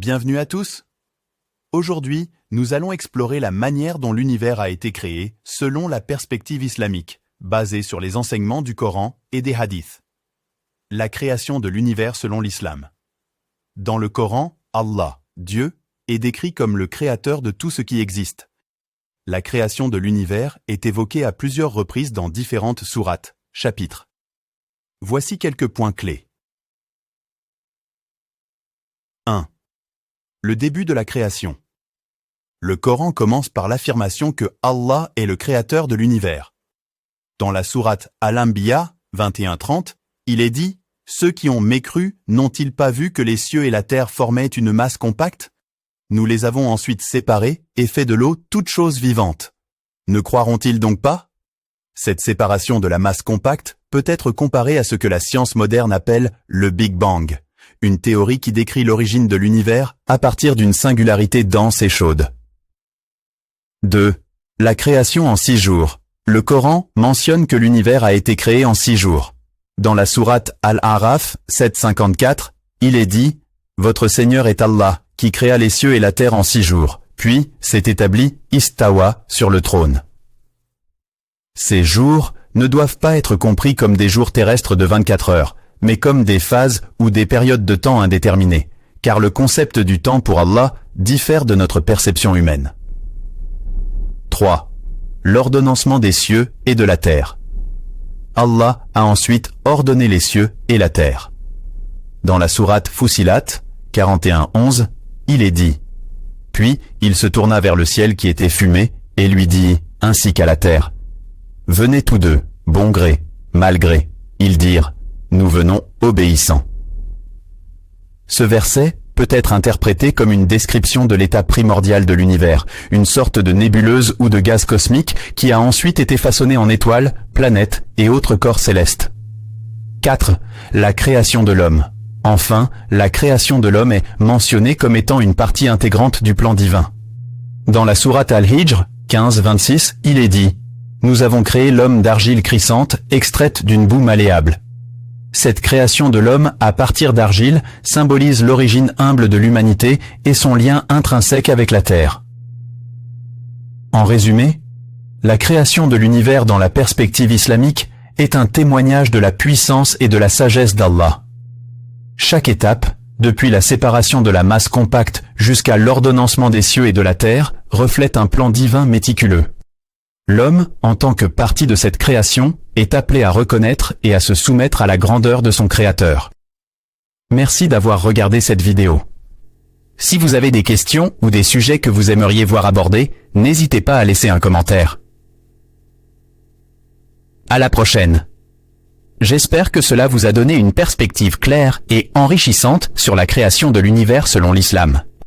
Bienvenue à tous. Aujourd'hui, nous allons explorer la manière dont l'univers a été créé selon la perspective islamique, basée sur les enseignements du Coran et des hadiths. La création de l'univers selon l'islam. Dans le Coran, Allah, Dieu, est décrit comme le créateur de tout ce qui existe. La création de l'univers est évoquée à plusieurs reprises dans différentes sourates, chapitres. Voici quelques points clés. 1. Le début de la création. Le Coran commence par l'affirmation que Allah est le créateur de l'univers. Dans la sourate Al-Anbiya 21-30, il est dit « Ceux qui ont mécru n'ont-ils pas vu que les cieux et la terre formaient une masse compacte ? Nous les avons ensuite séparés et fait de l'eau toute chose vivante. Ne croiront-ils donc pas ? Cette séparation de la masse compacte peut être comparée à ce que la science moderne appelle le Big Bang, une théorie qui décrit l'origine de l'univers à partir d'une singularité dense et chaude. 2. La création en 6 jours. Le Coran mentionne que l'univers a été créé en 6 jours. Dans la sourate Al-A'raf 7.54, il est dit « Votre Seigneur est Allah, qui créa les cieux et la terre en 6 jours, puis s'est établi Istawa sur le trône. » Ces jours ne doivent pas être compris comme des jours terrestres de 24 heures, mais comme des phases ou des périodes de temps indéterminées, car le concept du temps pour Allah diffère de notre perception humaine. 3. L'ordonnancement des cieux et de la terre. Allah a ensuite ordonné les cieux et la terre. Dans la sourate Fussilat 41-11, il est dit « Puis il se tourna vers le ciel qui était fumé et lui dit, ainsi qu'à la terre, « Venez tous deux, bon gré, mal gré. » Ils dirent « Nous venons obéissants. » Ce verset peut être interprété comme une description de l'état primordial de l'univers, une sorte de nébuleuse ou de gaz cosmique qui a ensuite été façonné en étoiles, planètes et autres corps célestes. 4. La création de l'homme. Enfin, la création de l'homme est mentionnée comme étant une partie intégrante du plan divin. Dans la sourate Al-Hijr 15-26, il est dit « Nous avons créé l'homme d'argile crissante, extraite d'une boue malléable. » Cette création de l'homme à partir d'argile symbolise l'origine humble de l'humanité et son lien intrinsèque avec la terre. En résumé, la création de l'univers dans la perspective islamique est un témoignage de la puissance et de la sagesse d'Allah. Chaque étape, depuis la séparation de la masse compacte jusqu'à l'ordonnancement des cieux et de la terre, reflète un plan divin méticuleux. L'homme, en tant que partie de cette création, est appelé à reconnaître et à se soumettre à la grandeur de son Créateur. Merci d'avoir regardé cette vidéo. Si vous avez des questions ou des sujets que vous aimeriez voir abordés, n'hésitez pas à laisser un commentaire. À la prochaine. J'espère que cela vous a donné une perspective claire et enrichissante sur la création de l'univers selon l'islam.